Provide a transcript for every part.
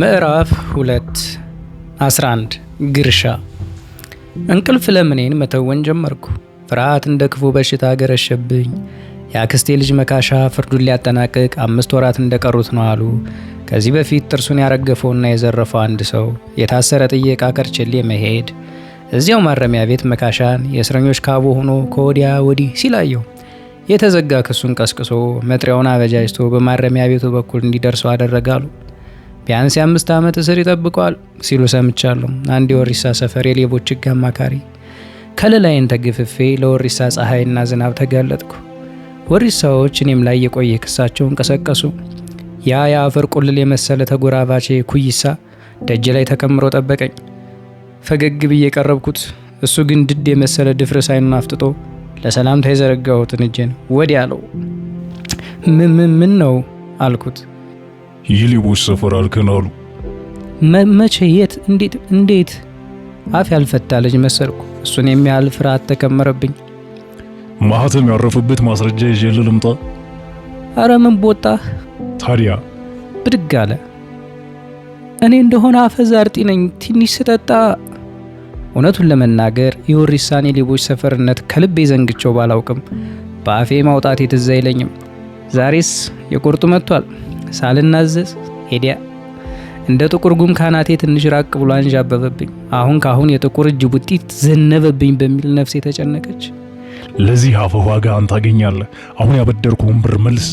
ምዕራፍ 2:11 ግርሻ። እንቅልፍ ለምኔን መተወን ጀመርኩ። ፍርሃት እንደ ክፉ በሽታ ገረሸብኝ። የአክስቴ ልጅ መካሻ ፍርዱን ሊያጠናቅቅ 5 ወራት እንደቀሩት ነው አሉ። ከዚህ በፊት ጥርሱን ያረገፈውና የዘረፈው አንድ ሰው የታሰረ ጥየቃ ከርችሌ መሄድ እዚያው ማረሚያ ቤት መካሻን የእስረኞች ካቦ ሆኖ ከወዲያ ወዲህ ሲላየው የተዘጋ ክሱን ቀስቅሶ መጥሪያውን አበጃጅቶ በማረሚያ ቤቱ በኩል እንዲደርሰው አደረጋሉ። ቢያንስ የ5 ዓመት እስር ይጠብቀዋል ሲሉ ሰምቻለሁ። አንድ የወሪሳ ሰፈር የሌቦች ሕግ አማካሪ። ከለላይን ተገፍፌ ለወሪሳ ፀሐይና ዝናብ ተጋለጥኩ። ወሪሳዎች እኔም ላይ የቆየ ክሳቸውን ቀሰቀሱ። ያ የአፈር ቁልል የመሰለ ተጎራባቼ ኩይሳ ደጅ ላይ ተከምሮ ጠበቀኝ። ፈገግ ብዬ ቀረብኩት። እሱ ግን ድድ የመሰለ ድፍርስ አይኑን አፍጥጦ ለሰላምታ የዘረጋሁትን እጄን ወዲያ አለው። ምን ነው አልኩት። የሌቦች ሰፈር አልከን አሉ። መቼ? የት? እንዴት? አፍ ያልፈታ ልጅ መሰልኩ። እሱን የሚያህል ፍርሃት ተከመረብኝ። ማህተም ያረፈበት ማስረጃ ይዤ ልምጣ? አረ ምን ቦጣህ ታዲያ? ብድግ አለ። እኔ እንደሆነ አፈዛርጢ ነኝ። ትንሽ ስጠጣ። እውነቱን ለመናገር የወሪሳኔ ሌቦች ሰፈርነት ከልቤ ዘንግቸው ባላውቅም በአፌ ማውጣት ትዝ አይለኝም። ዛሬስ የቁርጡ መጥቷል። ሳልናዘዝ ሄዲያ እንደ ጥቁር ጉም ካናቴ ትንሽ ራቅ ብሎ አንዣበበብኝ። አሁን ካሁን የጥቁር እጅ ቡጢት ዘነበብኝ በሚል ነፍሴ ተጨነቀች። ለዚህ አፈ ዋጋ አንተ ታገኛለህ። አሁን ያበደርኩህን ብር መልስ።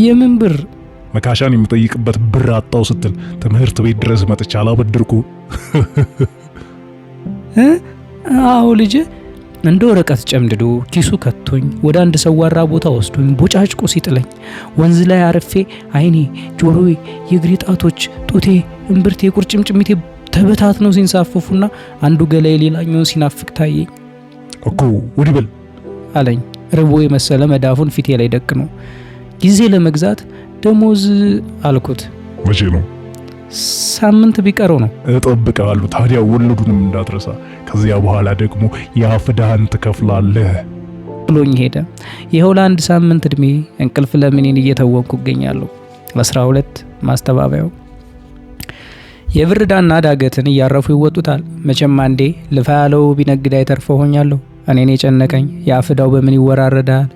የምን ብር? መካሻን የምጠይቅበት ብር አጣው ስትል ትምህርት ቤት ድረስ መጥቻ አላበደርኩ? አዎ ልጄ፣ እንደ ወረቀት ጨምድዶ ኪሱ ከቶኝ ወደ አንድ ሰዋራ ቦታ ወስዶኝ ቦጫጭቆ ሲጥለኝ ወንዝ ላይ አረፌ አይኔ፣ ጆሮዬ፣ የእግሬ ጣቶች፣ ጡቴ፣ እምብርቴ፣ ቁርጭምጭሚቴ ተበታትነው ሲንሳፈፉና አንዱ ገላዬ ሌላኛውን ሲናፍቅ ታየኝ። እኮ ወዲህ በል አለኝ ርቦ የመሰለ መዳፉን ፊቴ ላይ ደቅኖ። ጊዜ ለመግዛት ደሞዝ አልኩት። መቼ ነው? ሳምንት ቢቀረው ነው። እጠብቃለሁ። ታዲያ ወለዱንም እንዳትረሳ። ከዚያ በኋላ ደግሞ የአፍዳህን ትከፍላለህ ብሎኝ ሄደ። ይኸው ለአንድ ሳምንት እድሜ እንቅልፍ ለምኔን እየተወንኩ እገኛለሁ። 12 ማስተባበያው የብር ዕዳና ዳገትን እያረፉ ይወጡታል። መቼም አንዴ ልፋ ያለው ቢነግድ አይተርፈው ሆኛለሁ። እኔን የጨነቀኝ የአፍዳው በምን ይወራረዳል።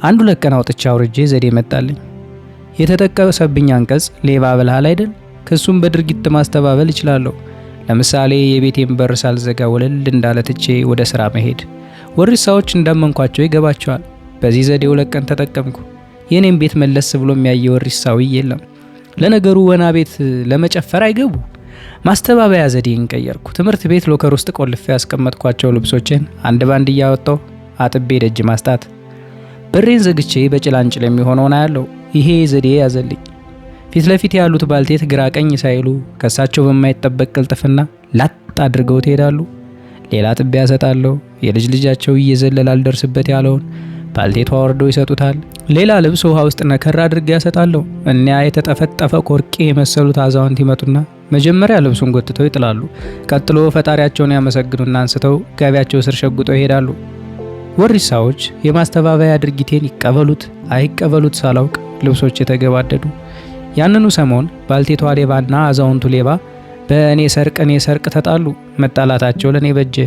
አንዱ ለቀን አውጥቻ አውርጄ ዘዴ መጣልኝ። የተጠቀሰብኝ አንቀጽ ሌባ ብልሃል አይደል? ክሱም በድርጊት ማስተባበል እችላለሁ። ለምሳሌ የቤቴን በር ሳልዘጋ ወለል እንዳለ ትቼ ወደ ስራ መሄድ። ወሪሳዎች እንዳመንኳቸው ይገባቸዋል። በዚህ ዘዴ 2 ቀን ተጠቀምኩ። የኔም ቤት መለስ ብሎ የሚያየ ወሪሳዊ የለም። ለነገሩ ወና ቤት ለመጨፈር አይገቡ። ማስተባበያ ዘዴን ቀየርኩ። ትምህርት ቤት ሎከር ውስጥ ቆልፌ ያስቀመጥኳቸው ልብሶችን አንድ ባንድ እያወጣሁ አጥቤ ደጅ ማስጣት። በሬን ዘግቼ በጭላንጭል የሚሆነውን አያለው። ይሄ ዘዴ ያዘልኝ። ፊት ለፊት ያሉት ባልቴት ግራ ቀኝ ሳይሉ ከሳቸው በማይጠበቅ ቅልጥፍና ላጥ አድርገው ትሄዳሉ። ሌላ ጥቢያ ያሰጣለሁ። የልጅ ልጃቸው እየዘለለ አልደርስበት ያለውን ባልቴቷ ወርደው ይሰጡታል። ሌላ ልብስ ውሃ ውስጥ ነከር አድርገው ያሰጣለሁ። እኒያ የተጠፈጠፈ ኮርቄ የመሰሉት አዛውንት ይመጡና መጀመሪያ ልብሱን ጎትተው ይጥላሉ። ቀጥሎ ፈጣሪያቸውን ያመሰግኑና አንስተው ጋቢያቸው ስር ሸጉጠው ይሄዳሉ። ወሪሳዎች የማስተባበያ ድርጊቴን ይቀበሉት አይቀበሉት ሳላውቅ ልብሶች የተገባደዱ። ያንኑ ሰሞን ባልቴቷ ሌባና አዛውንቱ ሌባ በእኔ ሰርቅ ተጣሉ። መጣላታቸው ለኔ በጀ።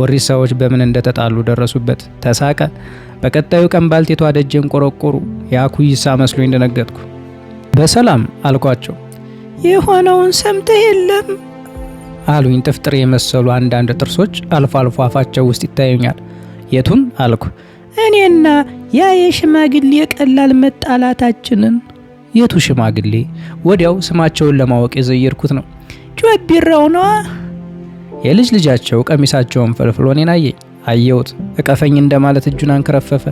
ወሪሳዎች በምን እንደተጣሉ ደረሱበት። ተሳቀ። በቀጣዩ ቀን ባልቴቷ ደጀን ቆረቆሩ። ያኩይሳ መስሎኝ እንደነገጥኩ በሰላም አልኳቸው። የሆነውን ሰምተህ የለም አሉኝ። ጥፍጥር የመሰሉ አንዳንድ ጥርሶች አልፎ አልፎ አፋቸው ውስጥ ይታዩኛል። የቱን አልኩ። እኔና ያ የሽማግሌ ቀላል መጣላታችንን። የቱ ሽማግሌ? ወዲያው ስማቸውን ለማወቅ የዘየርኩት ነው። ጆቢራው ነዋ። የልጅ ልጃቸው ቀሚሳቸውን ፈልፍሎ እኔን አየኝ። አየሁት። እቀፈኝ እንደማለት እጁን አንከረፈፈ።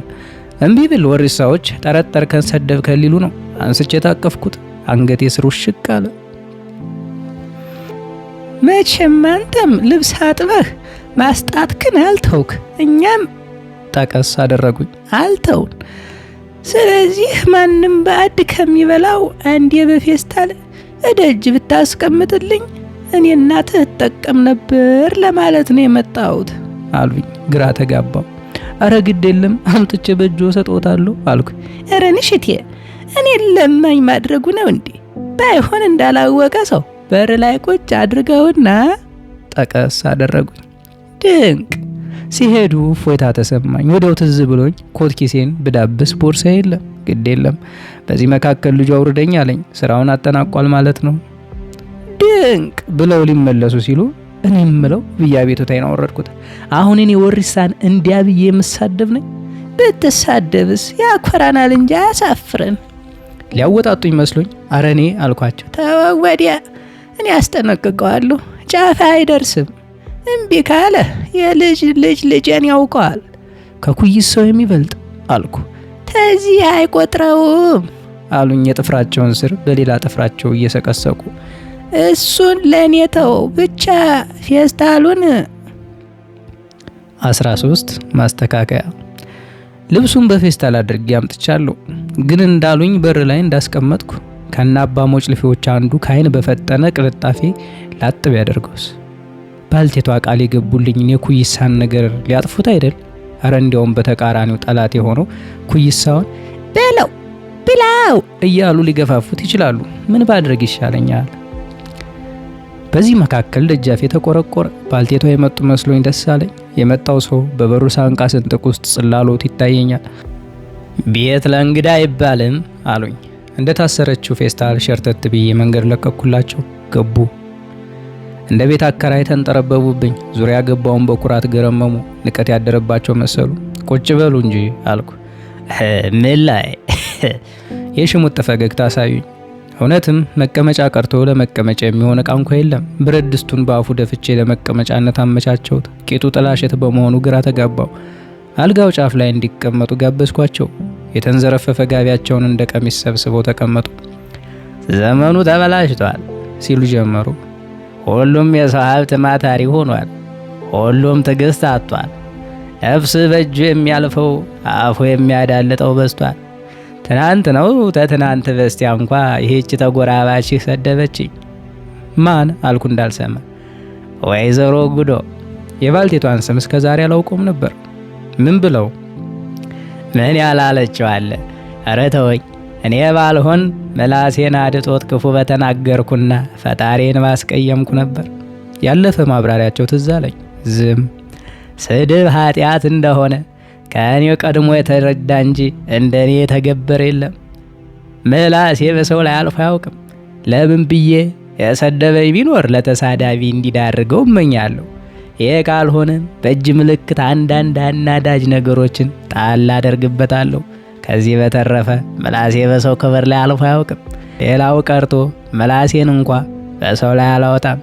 እምቢ ብል ወሪሳዎች ጠረጠርከን ሰደብከን ሊሉ ነው። አንስቼ ታቀፍኩት። አንገቴ ስር ውሽቅ አለ። መቼም አንተም ልብስ አጥበህ ማስጣትክን አልተውክ፣ እኛም ጠቀስ አደረጉኝ አልተውን። ስለዚህ ማንም ባዕድ ከሚበላው አንዴ በፌስታል እደጅ ብታስቀምጥልኝ እኔ እናትህ እጠቀም ነበር ለማለት ነው የመጣሁት አሉኝ። ግራ ተጋባው። አረ ግድ የለም አምጥቼ በእጆ ሰጥዎታለሁ አልኩ። አረ ንሽቴ እኔ ለማኝ ማድረጉ ነው እንዴ? ባይሆን እንዳላወቀ ሰው በር ላይ ቁጭ አድርገውና ጠቀስ አደረጉኝ። ድንቅ! ሲሄዱ ፎይታ ተሰማኝ። ወዲያው ትዝ ብሎኝ ኮት ኪሴን ብዳብስ ቦርሳ የለም። ግድ የለም በዚህ መካከል ልጁ አውርደኝ አለኝ። ስራውን አጠናቋል ማለት ነው። ድንቅ ብለው ሊመለሱ ሲሉ እኔ የምለው ብዬ አቤቱታዬን አወረድኩት። አሁን እኔ ወሪሳን እንዲያ ብዬ የምሳደብ ነኝ? ብትሳደብስ ያኮራናል እንጂ አያሳፍረን። ሊያወጣጡኝ መስሎኝ አረ እኔ አልኳቸው። ተወው ወዲያ፣ እኔ አስጠነቅቀዋለሁ፣ ጫፍ አይደርስም። እምቢ ካለ የልጅ ልጅ ልጄን ያውቀዋል። ከኩይስ ሰው የሚበልጥ አልኩ። ተዚህ አይቆጥረውም አሉኝ የጥፍራቸውን ስር በሌላ ጥፍራቸው እየሰቀሰቁ። እሱን ለእኔ ተወው ብቻ ፌስታሉን 13 ማስተካከያ ልብሱን በፌስታል አድርጌ አምጥቻለሁ። ግን እንዳሉኝ በር ላይ እንዳስቀመጥኩ ከናባ ሞጭልፊዎች አንዱ ካይን በፈጠነ ቅልጣፌ ላጥብ ያደርገውስ ባልቴቷ ቃል የገቡልኝን የኩይሳን ነገር ሊያጥፉት አይደል? አረ እንዲያውም በተቃራኒው ጠላት የሆነው ኩይሳውን በለው ብላው እያሉ ሊገፋፉት ይችላሉ። ምን ባድረግ ይሻለኛል? በዚህ መካከል ደጃፌ ተቆረቆረ። ባልቴቷ የመጡ መስሎኝ ደስ አለኝ። የመጣው ሰው በበሩ ሳንቃ ስንጥቅ ውስጥ ጽላሎት ይታየኛል። ቤት ለእንግዳ አይባልም አሉኝ። እንደ ታሰረችው ፌስታል ሸርተት ብዬ መንገድ ለቀኩላቸው። ገቡ። እንደ ቤት አከራይ ተንጠረበቡብኝ። ዙሪያ ገባውን በኩራት ገረመሙ። ንቀት ያደረባቸው መሰሉ። ቁጭ በሉ እንጂ አልኩ። ምን ላይ የሽሙጥ ፈገግታ አሳዩኝ። እውነትም መቀመጫ ቀርቶ ለመቀመጫ የሚሆን ዕቃ እንኳ የለም። ብረት ድስቱን በአፉ ደፍቼ ለመቀመጫነት አመቻቸውት። ቂጡ ጥላሸት በመሆኑ ግራ ተጋባው። አልጋው ጫፍ ላይ እንዲቀመጡ ጋበዝኳቸው። የተንዘረፈፈ ጋቢያቸውን እንደ ቀሚስ ሰብስበው ተቀመጡ። ዘመኑ ተበላሽቷል ሲሉ ጀመሩ። ሁሉም የሰው ሀብት ማታሪ ሆኗል። ሁሉም ትዕግስት አጥቷል። ነፍስ በእጁ የሚያልፈው አፉ የሚያዳልጠው በዝቷል። ትናንት ነው ተትናንት በስቲያ እንኳ ይህች ተጎራባች ሰደበችኝ። ማን አልኩ እንዳልሰማ። ወይዘሮ ጉዶ። የባልቴቷን ስም እስከ ዛሬ አላውቀውም ነበር። ምን ብለው? ምን ያላለችው አለ? ኧረ ተወኝ። እኔ ባልሆን ምላሴን አድጦት ክፉ በተናገርኩና ፈጣሪን ማስቀየምኩ ነበር። ያለፈ ማብራሪያቸው ትዝ አለኝ። ዝም ስድብ ኃጢአት እንደሆነ ከእኔ ቀድሞ የተረዳ እንጂ እንደኔ የተገበረ የለም። ምላሴ በሰው ላይ አልፎ አያውቅም። ለምን ብዬ የሰደበኝ ቢኖር ለተሳዳቢ እንዲዳርገው እመኛለሁ። ይሄ ካልሆነም በእጅ ምልክት አንዳንድ አናዳጅ ነገሮችን ጣል አደርግበታለሁ። ከዚህ በተረፈ ምላሴ በሰው ክብር ላይ አልፎ አያውቅም። ሌላው ቀርቶ ምላሴን እንኳ በሰው ላይ አላወጣም።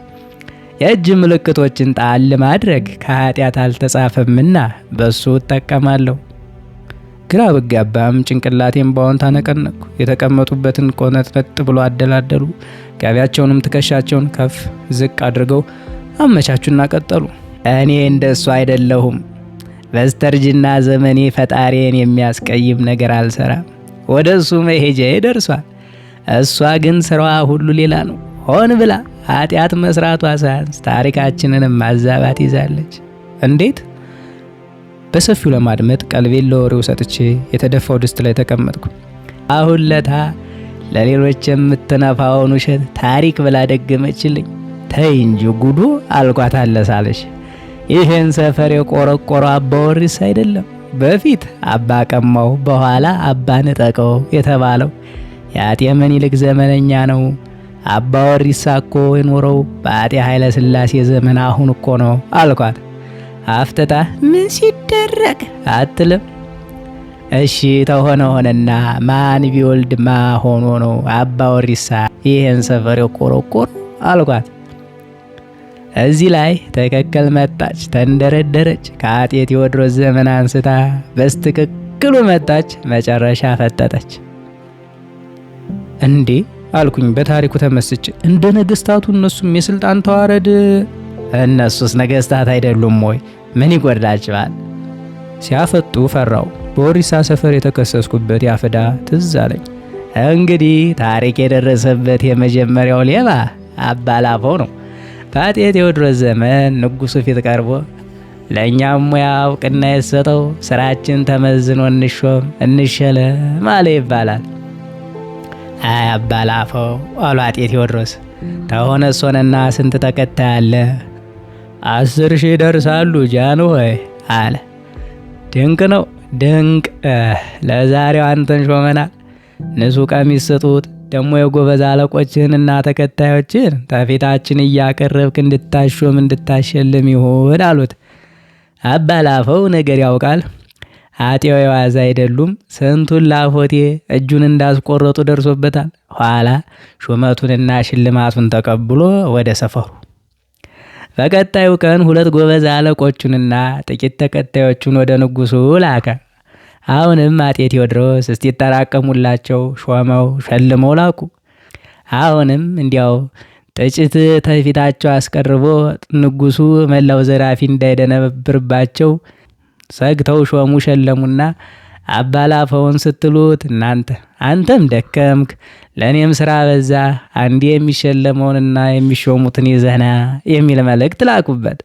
የእጅ ምልክቶችን ጣል ማድረግ ከኃጢአት አልተጻፈምና በሱ እጠቀማለሁ። ግራ ብጋባም ጭንቅላቴን ባወንታ ነቀነቅኩ። የተቀመጡበትን ቆነጥነጥ ብሎ አደላደሉ። ጋቢያቸውንም ትከሻቸውን ከፍ ዝቅ አድርገው አመቻቹና ቀጠሉ። እኔ እንደሱ አይደለሁም። በስተርጅና ዘመኔ ፈጣሪን የሚያስቀይም ነገር አልሰራም። ወደ እሱ መሄጃዬ ደርሷል። እሷ ግን ስራዋ ሁሉ ሌላ ነው። ሆን ብላ ኃጢአት መስራቷ ሳያንስ ታሪካችንንም ማዛባት ይዛለች። እንዴት? በሰፊው ለማድመጥ ቀልቤን ለወሬው ሰጥቼ የተደፋው ድስት ላይ ተቀመጥኩ። አሁን ለታ ለሌሎች የምትነፋውን ውሸት ታሪክ ብላ ደገመችልኝ። ተይ እንጂ ጉዱ አልኳት አለሳለሽ። ይህን ሰፈር የቆረቆረው አባ ወሪስ አይደለም። በፊት አባ ቀማው በኋላ አባ ንጠቀው የተባለው የአጤ ምኒልክ ዘመነኛ ነው። አባ ወሪሳ እኮ የኖረው በአጤ ኃይለ ሥላሴ ዘመን አሁን እኮ ነው አልኳት። አፍጥጣ ምን ሲደረግ አትልም? እሺ ተሆነ ሆነና ማን ቢወልድ ማ ሆኖ ነው አባ ወሪሳ ይህን ሰፈር የቆረቆረው አልኳት። እዚህ ላይ ትክክል መጣች፣ ተንደረደረች። ከአጤ ቴዎድሮስ ዘመን አንስታ በስትክክሉ መጣች፣ መጨረሻ ፈጠጠች። እንዴ አልኩኝ በታሪኩ ተመስጬ። እንደ ነገስታቱ እነሱም የስልጣን ተዋረድ። እነሱስ ነገስታት አይደሉም ወይ? ምን ይጎድላቸዋል? ሲያፈጡ ፈራው። በወሪሳ ሰፈር የተከሰስኩበት ያፈዳ ትዝ አለኝ። እንግዲህ ታሪክ የደረሰበት የመጀመሪያው ሌባ አባ ላፈው ነው። በአጤ ቴዎድሮስ ዘመን ንጉሱ ፊት ቀርቦ ለእኛም ሙያ እውቅና የሰጠው ስራችን ተመዝኖ እንሾም እንሸለም አለ ይባላል። አይ አባላፈው አሉ አጤ ቴዎድሮስ። ተሆነ ሶነና ስንት ተከታይ አለ? 10,000 ይደርሳሉ ጃንሆይ አለ። ድንቅ ነው ድንቅ። ለዛሬው አንተን ሾመናል። ንጹሕ ቀሚስ ስጡት። ደግሞ የጎበዝ አለቆችህንና ተከታዮችን ተፊታችን እያቀረብክ እንድታሾም እንድታሸልም ይሆን አሉት። አባላፈው ነገር ያውቃል። አጤው የዋዛ አይደሉም። ስንቱን ላፎቴ እጁን እንዳስቆረጡ ደርሶበታል። ኋላ ሹመቱንና ሽልማቱን ተቀብሎ ወደ ሰፈሩ። በቀጣዩ ቀን 2 ጎበዝ አለቆቹንና ጥቂት ተከታዮቹን ወደ ንጉሱ ላከ። አሁንም አጤ ቴዎድሮስ እስኪጠራቀሙላቸው ሾመው ሸልመው ላኩ። አሁንም እንዲያው ጥቂት ተፊታቸው አስቀርቦ ንጉሱ መላው ዘራፊ እንዳይደነብርባቸው ሰግተው ሾሙ ሸለሙና አባላፈውን ስትሉት አንተም ደከምክ፣ ለእኔም ስራ በዛ፣ አንዴ የሚሸለመውንና የሚሾሙትን ይዘህና የሚል መልእክት ላኩበት።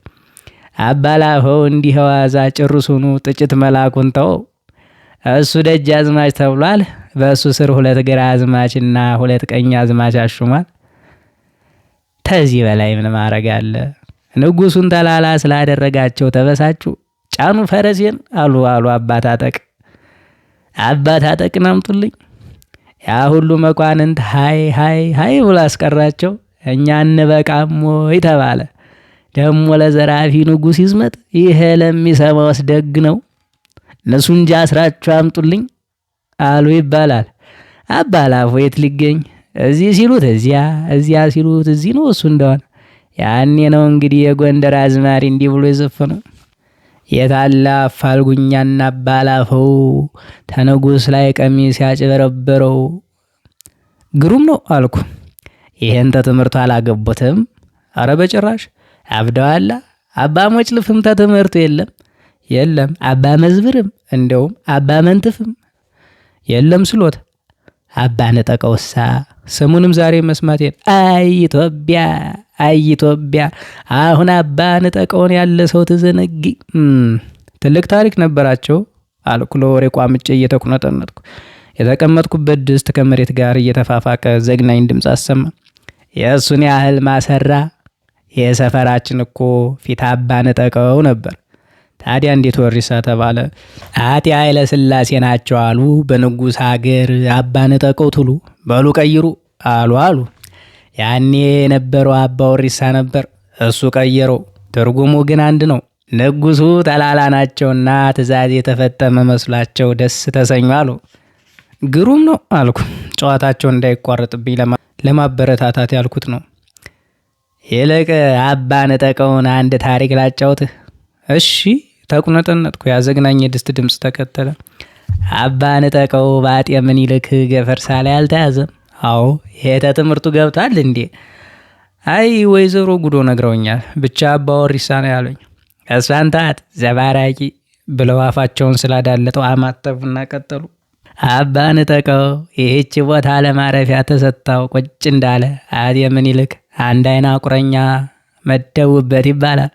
አባላፈው እንዲህ ዋዛ ጭርሱኑ ጥቂት መላኩን ተወው። እሱ ደጃዝማች ተብሏል። በእሱ ስር 2 ግራዝማችና 2 ቀኛዝማች አሹሟል። ከዚህ በላይ ምን ማድረግ አለ? ንጉሱን ተላላ ስላደረጋቸው ተበሳጩ። ጫኑ ፈረሴን አሉ አባታጠቅን አምጡልኝ። ያ ሁሉ መኳንንት ሃይ ብሎ አስቀራቸው። እኛ እንበቃም ወይ ተባለ። ደግሞ ለዘራፊ ንጉስ ይዝመት፣ ይሄ ለሚሰማውስ ደግ ነው። እነሱ እንጂ አስራችሁ አምጡልኝ አሉ ይባላል። አባላፎ የት ሊገኝ? እዚህ ሲሉት እዚያ፣ እዚያ ሲሉት እዚህ ነው። እሱ እንደሆነ ያኔ ነው እንግዲህ የጎንደር አዝማሪ እንዲህ ብሎ የዘፈነው። የታለ አፋልጉኛና አባላፈው ተንጉስ ላይ ቀሚስ ያጭበረበረው። ግሩም ነው አልኩ። ይሄን ተትምህርቱ አላገቦትም? አረ በጭራሽ አብደዋላ። አባ ሞጭልፍም ተትምህርቱ የለም አባ መዝብርም እንደውም አባ መንትፍም የለም ስሎት። አባ ነጠቀውሳ ስሙንም ዛሬ መስማቴን አይ ኢትዮጵያ አሁን አባ ነጠቀውን ያለ ሰው ትዘነጊ። ትልቅ ታሪክ ነበራቸው አልኩ ለወሬ ቋምጬ እየተቁነጠነጥኩ። የተቀመጥኩበት ድስት ከመሬት ጋር እየተፋፋቀ ዘግናኝ ድምፅ አሰማ። የእሱን ያህል ማሰራ የሰፈራችን እኮ ፊት አባ ነጠቀው ነበር። ታዲያ እንዴት ወሪሳ ተባለ? አጤ ኃይለ ሥላሴ ናቸው አሉ በንጉስ ሀገር አባ ነጠቀው ትሉ በሉ ቀይሩ አሉ። ያኔ የነበረው አባ ወሪሳ ነበር፣ እሱ ቀየረው። ትርጉሙ ግን አንድ ነው። ንጉሱ ተላላ ናቸውና ትእዛዝ የተፈጸመ መስሏቸው ደስ ተሰኙ አሉ። ግሩም ነው አልኩ፣ ጨዋታቸው እንዳይቋረጥብኝ ለማበረታታት ያልኩት ነው። ይልቅ አባ ነጠቀውን አንድ ታሪክ ላጫውትህ። እሺ ተቁነጠነጥኩ። ያዘግናኝ የድስት ድምፅ ተከተለ። አባ ነጠቀው በአጤ ምኒልክ ገፈርሳ ላይ አልተያዘም? አዎ። ይሄ ትምህርቱ ገብቷል እንዴ? አይ ወይዘሮ ጉዶ ነግረውኛል። ብቻ አባ ወሪሳ ነው ያሉኝ። እሷን ታት ዘባራቂ ብለው አፋቸውን ስላዳለጠው አማተቡና ቀጠሉ። አባ ነጠቀው ይህች ቦታ ለማረፊያ ተሰጥታው ቁጭ እንዳለ አጤ ምኒልክ አንድ አይና ቁረኛ መደቡበት ይባላል።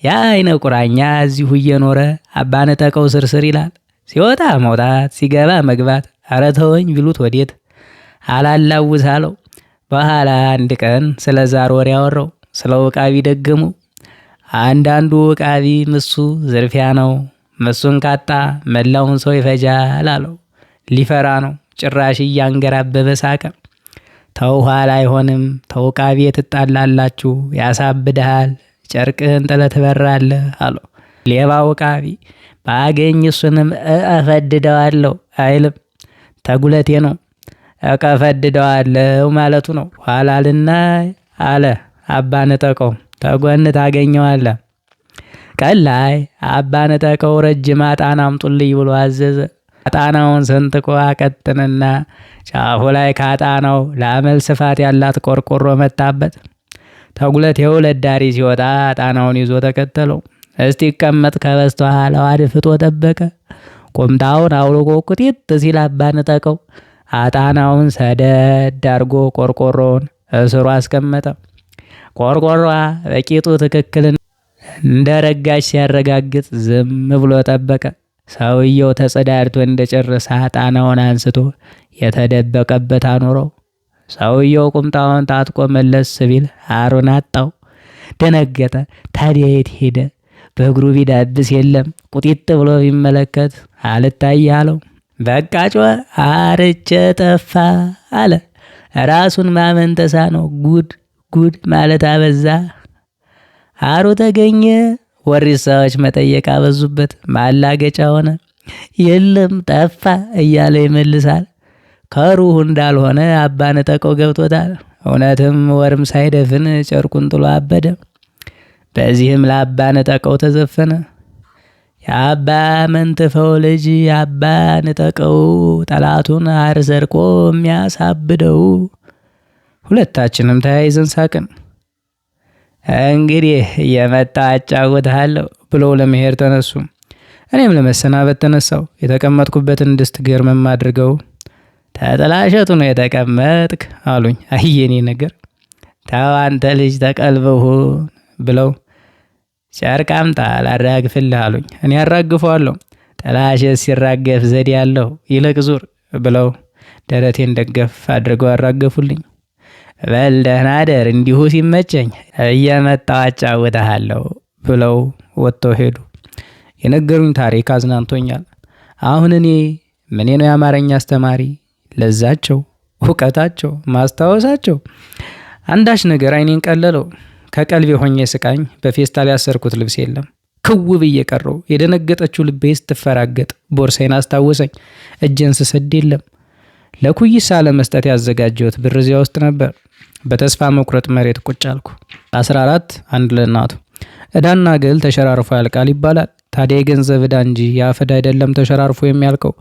ያ አይነ ቁራኛ እዚሁ እየኖረ አባ ነጠቀው ስርስር ይላል። ሲወጣ መውጣት፣ ሲገባ መግባት። ኧረ ተወኝ ቢሉት ወዴት አላላውስ አለው። በኋላ አንድ ቀን ስለ ዛር ወሬ ያወራው፣ ስለ ውቃቢ ደገሙ። አንዳንዱ ውቃቢ ምሱ ዝርፊያ ነው፣ ምሱን ካጣ መላውን ሰው ይፈጃል አለው። ሊፈራ ነው። ጭራሽ እያንገራበበ ሳቀ። ተው ኋላ አይሆንም፣ ተውቃቢ ትጣላላችሁ፣ ያሳብድሃል፣ ጨርቅህን ጥለህ ትበራለህ አለው። ሌባ ውቃቢ ባገኝ እሱንም እፈድደዋለሁ አይልም፣ ተጉለቴ ነው። እቀፈድደዋለሁ ማለቱ ነው። ኋላ ልናይ አለ አባ ነጠቀው። ተጎን ታገኘዋለህ። ቀን ላይ አባ ነጠቀው ረጅም አጣና አምጡልኝ ብሎ አዘዘ። አጣናውን ሰንጥቆ አቀጥንና ጫፉ ላይ ካጣናው ለአመል ስፋት ያላት ቆርቆሮ መታበት። ተጉለት የሁለት ዳሪ ሲወጣ አጣናውን ይዞ ተከተለው። እስቲ ቀመጥ ከበስተኋላው አድፍጦ ጠበቀ። ቁምጣውን አውልቆ ቁጢጥ ሲል አባ ነጠቀው አጣናውን ሰደድ አድርጎ ቆርቆሮውን እስሩ አስቀመጠ። ቆርቆሯ በቂጡ ትክክል እንደረጋች ሲያረጋግጥ ዝም ብሎ ጠበቀ። ሰውየው ተጸዳድቶ እንደጨረሰ አጣናውን አንስቶ የተደበቀበት አኖረው። ሰውየው ቁምጣውን ታጥቆ መለስ ሲል አሩን አጣው። ደነገጠ። ታዲያ የት ሄደ? በእግሩ ቢዳብስ የለም። ቁጢጥ ብሎ ቢመለከት አልታይ አለው። በቃ ጮኸ። አርቼ ጠፋ አለ። ራሱን ማመን ተሳነው። ጉድ ጉድ ማለት አበዛ። አሩ ተገኘ። ወሪሳዎች መጠየቅ አበዙበት። ማላገጫ ሆነ። የለም ጠፋ እያለ ይመልሳል። ከሩሁ እንዳልሆነ አባ ነጠቀው ገብቶታል። እውነትም ወርም ሳይደፍን ጨርቁን ጥሎ አበደ። በዚህም ለአባ ነጠቀው ተዘፈነ። የአባ መንትፈው ልጅ አባ ነጠቀው ጠላቱን አር ዘርቆ የሚያሳብደው። ሁለታችንም ተያይዘን ሳቅን። እንግዲህ የመጣ አጫውትሃለሁ ብለው ለመሄድ ተነሱ። እኔም ለመሰናበት ተነሳው። የተቀመጥኩበትን ድስት ገርመም አድርገው ተጠላሸቱ ነው የተቀመጥክ አሉኝ። አየኔ ነገር ተው አንተ ልጅ ተቀልበሁ ብለው ጨርቅ አምጣ ላራግፍልህ አሉኝ። እኔ አራግፈዋለሁ። ጠላሸት ሲራገፍ ዘዴ ያለው ይልቅ ዙር ብለው ደረቴን ደገፍ አድርገው አራገፉልኝ። በል ደህና ደር እንዲሁ ሲመቸኝ እየመጣሁ አጫውትሃለሁ ብለው ወጥተው ሄዱ። የነገሩኝ ታሪክ አዝናንቶኛል። አሁን እኔ ምኔ ነው የአማርኛ አስተማሪ? ለዛቸው፣ እውቀታቸው፣ ማስታወሳቸው አንዳች ነገር አይኔን ቀለለው። ከቀልቤ ሆኜ ስቃኝ በፌስታል ያሰርኩት ልብስ የለም። ክው ብዬ ቀረው። የደነገጠችው ልቤ ስትፈራገጥ ቦርሳዬን አስታወሰኝ። እጄን ስሰድ የለም። ለኩይሳ ለመስጠት ያዘጋጀሁት ብር እዚያ ውስጥ ነበር። በተስፋ መቁረጥ መሬት ቁጭ አልኩ። 14 አንድ ለናቱ ዕዳና ገል ተሸራርፎ ያልቃል ይባላል። ታዲያ የገንዘብ ዕዳ እንጂ የአፍ ዕዳ አይደለም ተሸራርፎ የሚያልቀው።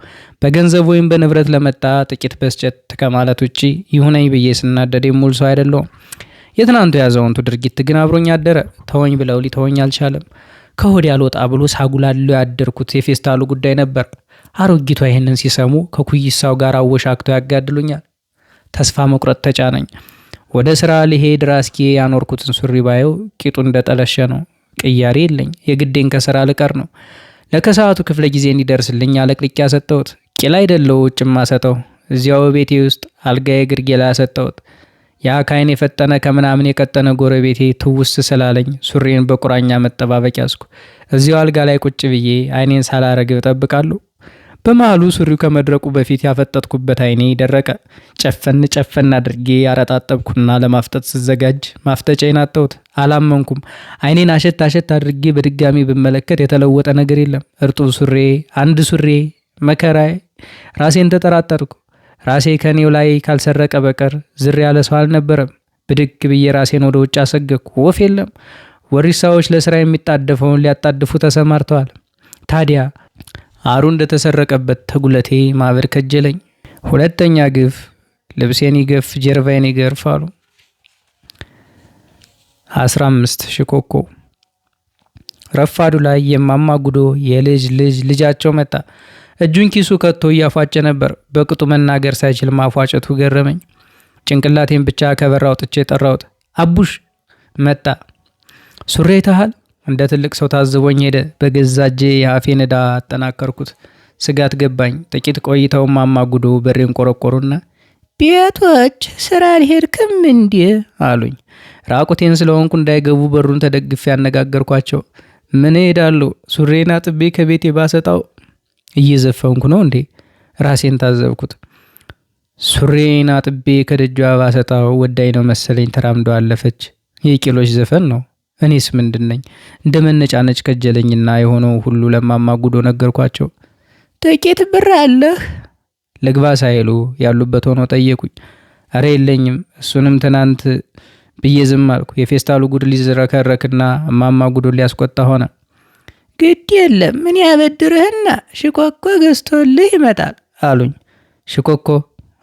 በገንዘብ ወይም በንብረት ለመጣ ጥቂት በስጨት ከማለት ውጪ ይሁነኝ ብዬ ስናደድ የሙል ሰው አይደለሁም። የትናንቱ ያዘውንቱ ድርጊት ግን አብሮኝ አደረ። ተወኝ ብለው ሊተወኝ አልቻለም። ከሆድ ያልወጣ ብሎ ሳጉላለው ያደርኩት የፌስታሉ ጉዳይ ነበር። አሮጊቷ ይህንን ሲሰሙ ከኩይሳው ጋር አወሻክተው ያጋድሉኛል። ተስፋ መቁረጥ ተጫነኝ። ወደ ስራ ሊሄድ ራስጌ ያኖርኩትን ሱሪ ባየው ቂጡ እንደጠለሸ ነው። ቅያሬ የለኝ። የግዴን ከስራ ልቀር ነው። ለከሰዓቱ ክፍለ ጊዜ እንዲደርስልኝ አለቅልቄ ያሰጠሁት። ቂል አይደለው ውጭማ ሰጠው። እዚያው ቤቴ ውስጥ አልጋዬ ግርጌ ላይ ያሰጠሁት። ያ ካይን የፈጠነ ከምናምን የቀጠነ ጎረቤቴ ትውስ ስላለኝ ሱሪን በቁራኛ መጠባበቅ ያዝኩ። እዚያው አልጋ ላይ ቁጭ ብዬ አይኔን ሳላረግብ እጠብቃለሁ። በመሃሉ ሱሪው ከመድረቁ በፊት ያፈጠጥኩበት አይኔ ደረቀ። ጨፈን አድርጌ ያረጣጠብኩና ለማፍጠጥ ስዘጋጅ ማፍጠጫዬን አጣሁት። አላመንኩም። አይኔን አሸት አድርጌ በድጋሚ ብመለከት የተለወጠ ነገር የለም። እርጡብ ሱሬ፣ አንድ ሱሬ፣ መከራዬ። ራሴን ተጠራጠርኩ። ራሴ ከኔው ላይ ካልሰረቀ በቀር ዝር ያለ ሰው አልነበረም። ብድግ ብዬ ራሴን ወደ ውጭ አሰገኩ። ወፍ የለም። ወሪሳዎች ለስራ የሚጣደፈውን ሊያጣድፉ ተሰማርተዋል። ታዲያ አሩ እንደተሰረቀበት ተጉለቴ ማበር ከጀለኝ። ሁለተኛ ግፍ ልብሴን ይገፍ ጀርባዬን ይገርፍ አሉ። 15 ሽኮኮ ረፋዱ ላይ የማማ ጉዶ ልጃቸው መጣ። እጁን ኪሱ ከቶ እያፏጨ ነበር። በቅጡ መናገር ሳይችል ማፏጨቱ ገረመኝ። ጭንቅላቴን ብቻ ከበር አውጥቼ ጠራሁት። አቡሽ መጣ። ሱሬ ታሃል እንደ ትልቅ ሰው ታዝቦኝ ሄደ። በገዛ እጄ የአፌን ዕዳ አጠናከርኩት። ስጋት ገባኝ። ጥቂት ቆይተው ማማ ጉዶ በሬን ቆረቆሩና ቤቶች ስራ አልሄድክም እንዴ አሉኝ። ራቁቴን ስለሆንኩ እንዳይገቡ በሩን ተደግፌ ያነጋገርኳቸው። ምን ሄዳለሁ? ሱሬና ጥቤ ከቤቴ ባሰጣው እየዘፈንኩ ነው እንዴ? ራሴን ታዘብኩት። ሱሬና ጥቤ ከደጇ ባሰጣው ወዳይ ነው መሰለኝ ተራምዶ አለፈች። የቂሎች ዘፈን ነው። እኔስ ምንድነኝ? እንደ መነጫነጭ ከጀለኝና የሆነው ሁሉ ለማማ ጉዶ ነገርኳቸው። ጥቂት ብር አለህ? ልግባ ሳይሉ ያሉበት ሆኖ ጠየቁኝ። አረ የለኝም፣ እሱንም ትናንት ብዬ ዝም አልኩ። የፌስታሉ ጉድ ሊዝረከረክና ማማ ጉዶ ሊያስቆጣ ሆነ። ግድ የለም ምን ያበድርህና ሽኮኮ ገዝቶልህ ይመጣል አሉኝ። ሽኮኮ?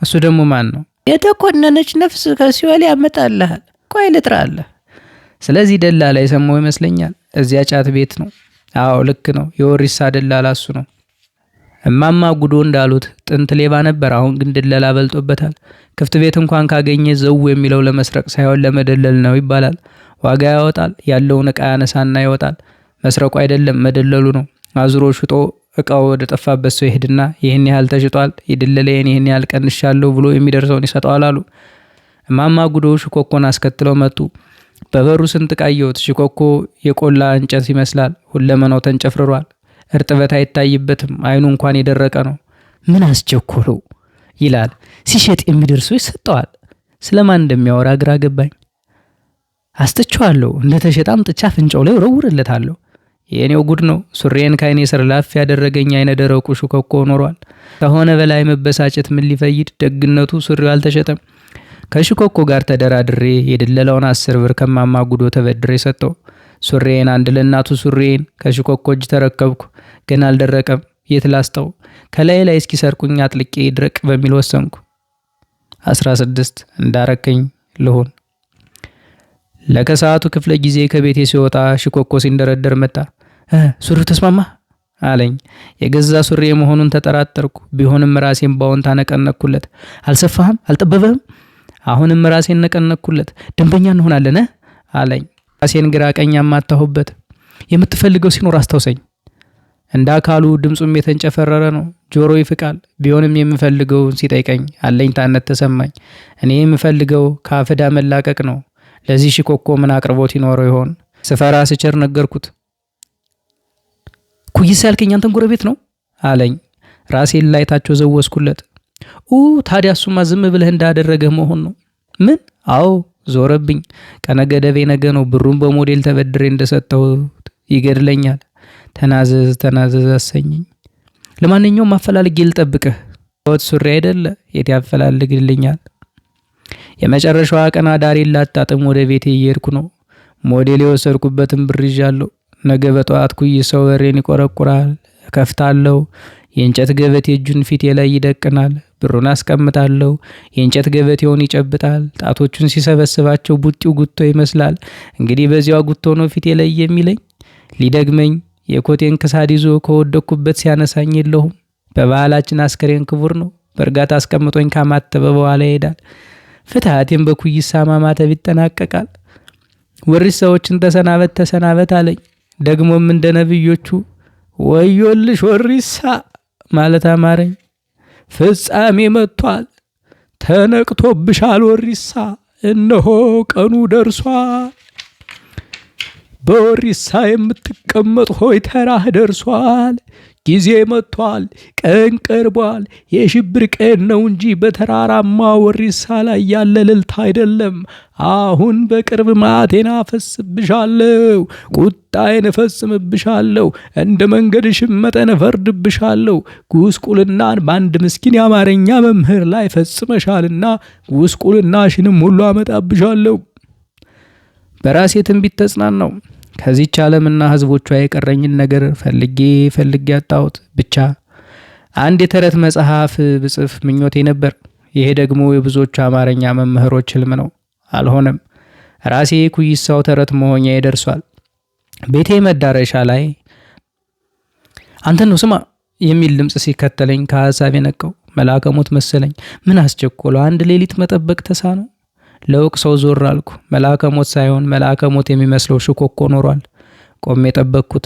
እሱ ደግሞ ማን ነው? የተኮነነች ነፍስ ከሲኦል ያመጣልሃል። ቆይ ልጥራለህ። ስለዚህ ደላላ የሰማው ይመስለኛል። እዚያ ጫት ቤት ነው። አዎ ልክ ነው። የወሪሳ ደላላ እሱ ነው። እማማ ጉዶ እንዳሉት ጥንት ሌባ ነበር። አሁን ግን ደላላ በልጦበታል። ክፍት ቤት እንኳን ካገኘ ዘው የሚለው ለመስረቅ ሳይሆን ለመደለል ነው ይባላል። ዋጋ ያወጣል። ያለውን ዕቃ ያነሳና ይወጣል። መስረቁ አይደለም መደለሉ ነው። አዙሮ ሽጦ እቃው ወደ ጠፋበት ሰው ይሄድና ይህን ያህል ተሽጧል፣ የድለለይን ይህን ያህል ቀንሻለሁ ብሎ የሚደርሰውን ይሰጠዋል አሉ። እማማ ጉዶ ሽኮኮን አስከትለው መጡ። በበሩ ስንጥቅ አየሁት። ሽኮኮ የቆላ እንጨት ይመስላል። ሁለመናው ተንጨፍርሯል። እርጥበት አይታይበትም። አይኑ እንኳን የደረቀ ነው። ምን አስቸኮለው ይላል። ሲሸጥ የሚደርሰው ይሰጠዋል። ስለማን እንደሚያወራ ግራ ገባኝ። አስተቸዋለሁ። እንደተሸጠ አምጥቼ አፍንጫው ላይ ወረውርለታለሁ። የኔው ጉድ ነው። ሱሬን ካይኔ ስር ላፍ ያደረገኝ አይነ ደረቁ ሽኮኮ ኖሯል። ከሆነ በላይ መበሳጨት ምን ሊፈይድ? ደግነቱ ሱሪው አልተሸጠም። ከሽኮኮ ጋር ተደራድሬ የድለላውን 10 ብር ከማማ ጉዶ ተበድሬ ሰጠው። ሱሬን አንድ ለእናቱ ሱሬን ከሽኮኮ እጅ ተረከብኩ። ግን አልደረቀም። የት ላስጠው? ከላይ ላይ እስኪሰርቁኝ አጥልቄ ድረቅ በሚል ወሰንኩ። 16 እንዳረከኝ ልሁን። ለከሰዓቱ ክፍለ ጊዜ ከቤቴ ሲወጣ ሽኮኮ ሲንደረደር መጣ። ሱሪው ተስማማ አለኝ። የገዛ ሱሪ መሆኑን ተጠራጠርኩ። ቢሆንም ራሴን ባወንታ ነቀነቅኩለት። አልሰፋህም? አልጠበበህም? አሁንም ራሴን ነቀነቅኩለት። ደንበኛ እንሆናለን አለኝ። ራሴን ግራ ቀኝ አማታሁበት። የምትፈልገው ሲኖር አስታውሰኝ። እንደ አካሉ ድምጹም የተንጨፈረረ ነው። ጆሮ ይፍቃል። ቢሆንም የምፈልገው ሲጠይቀኝ አለኝታነት ተሰማኝ። እኔ የምፈልገው ከአፍዳ መላቀቅ ነው። ለዚህ ሽኮኮ ምን አቅርቦት ይኖረው ይሆን? ስፈራ ስቸር ነገርኩት። ኩይሳ ያልከኝ አንተን ጎረቤት ነው አለኝ። ራሴን ላይ ታቸው ዘወስኩለት። ታዲያ እሱማ ዝም ብለህ እንዳደረገ መሆን ነው። ምን? አዎ ዞረብኝ። ቀነገደቤ ነገ ነው። ብሩን በሞዴል ተበድሬ እንደሰጠሁት ይገድለኛል። ተናዘዝ አሰኘኝ። ለማንኛውም አፈላልጌ ልጠብቅህ። ወጥ ሱሪ አይደለ የት ያፈላልግልኛል? የመጨረሻዋ ቀን አዳሬን ላጣጥም ወደ ቤቴ እየሄድኩ ነው። ሞዴል የወሰድኩበትን ብር ይዣለሁ። ነገ በጠዋት ኩይሳው በሬን ይቆረቁራል። እከፍታለሁ። የእንጨት ገበቴ እጁን ፊቴ ላይ ይደቅናል። ብሩን አስቀምጣለሁ። የእንጨት ገበቴውን ይጨብጣል። ጣቶቹን ሲሰበስባቸው ቡጢው ጉቶ ይመስላል። እንግዲህ በዚያው ጉቶ ነው ፊቴ ላይ የሚለኝ። ሊደግመኝ የኮቴን ክሳድ ይዞ ከወደኩበት ሲያነሳኝ የለሁም። በባህላችን አስከሬን ክቡር ነው። በእርጋታ አስቀምጦኝ ካማተበ በኋላ ይሄዳል። ፍትሐቴን በኩይሳ ማማተብ ይጠናቀቃል። ወሪሳዎችን ተሰናበት አለኝ። ደግሞም እንደ ነብዮቹ ወዮልሽ ወሪሳ ማለት አማረኝ። ፍጻሜ መጥቷል። ተነቅቶብሻል ወሪሳ፣ እነሆ ቀኑ ደርሷል። በወሪሳ የምትቀመጥ ሆይ ተራህ ደርሷል። ጊዜ መጥቷል። ቀን ቀርቧል። የሽብር ቀን ነው እንጂ በተራራማ ወሪሳ ላይ ያለ ልልታ አይደለም። አሁን በቅርብ ማቴን አፈስብሻለሁ። ቁጣዬን እፈጽምብሻለሁ። እንደ መንገድሽም መጠን እፈርድብሻለሁ። ጉስቁልናን በአንድ ምስኪን የአማርኛ መምህር ላይ ፈጽመሻልና ጉስቁልናሽንም ሁሉ አመጣብሻለሁ። በራሴ ትንቢት ተጽናናው። ከዚህች ዓለምና ሕዝቦቿ የቀረኝን ነገር ፈልጌ ያጣሁት። ብቻ አንድ የተረት መጽሐፍ ብጽፍ ምኞቴ ነበር። ይሄ ደግሞ የብዙዎቹ አማርኛ መምህሮች ህልም ነው። አልሆነም። ራሴ ኩይሳው ተረት መሆኛ ይደርሷል። ቤቴ መዳረሻ ላይ አንተን ነው ስማ የሚል ድምጽ ሲከተለኝ ከሐሳብ የነቀው መልአከ ሞት መሰለኝ። ምን አስቸኮለው? አንድ ሌሊት መጠበቅ ተሳነው? ለውቅ ሰው ዞር አልኩ። መልአከ ሞት ሳይሆን መልአከ ሞት የሚመስለው ሽኮኮ ኖሯል። ቆሜ የጠበቅኩት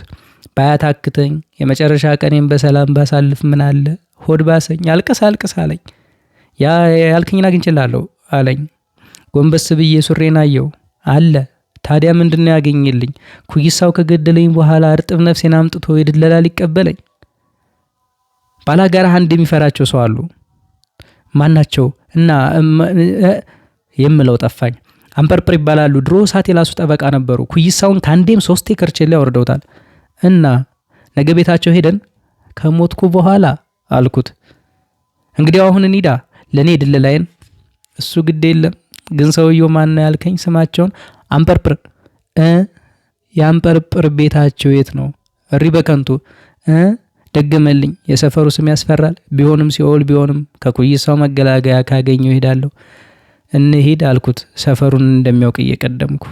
ባያታክተኝ የመጨረሻ ቀኔን በሰላም ባሳልፍ ምን አለ። ሆድ ባሰኝ። አልቅስ አለኝ። ያልከኝን አግኝቼልሃለሁ አለኝ። ጎንበስ ብዬ ሱሬን አየው። አለ። ታዲያ ምንድነው ያገኘልኝ? ኩይሳው ከገደለኝ በኋላ እርጥብ ነፍሴን አምጥቶ የድለላ ሊቀበለኝ። ባላጋራ አንድ የሚፈራቸው ሰው አሉ። ማናቸው? እና የምለው ጠፋኝ። አንበርፕር ይባላሉ። ድሮ ሳት የላሱ ጠበቃ ነበሩ። ኩይሳውን ከአንዴም 3 ከርቼላ ያወርደውታል። እና ነገ ቤታቸው ሄደን ከሞትኩ በኋላ አልኩት። እንግዲህ አሁን እንሂዳ ለኔ ድለላይን። እሱ ግድ የለም ግን ሰውየው ማን ያልከኝ? ስማቸውን አንበርፕር። የአንበርፕር ቤታቸው የት ነው? እሪ በከንቱ ደገመልኝ። የሰፈሩ ስም ያስፈራል። ቢሆንም ሲኦል ቢሆንም ከኩይሳው መገላገያ ካገኘው ሄዳለሁ። እንሂድ አልኩት ሰፈሩን እንደሚያውቅ እየቀደምኩ።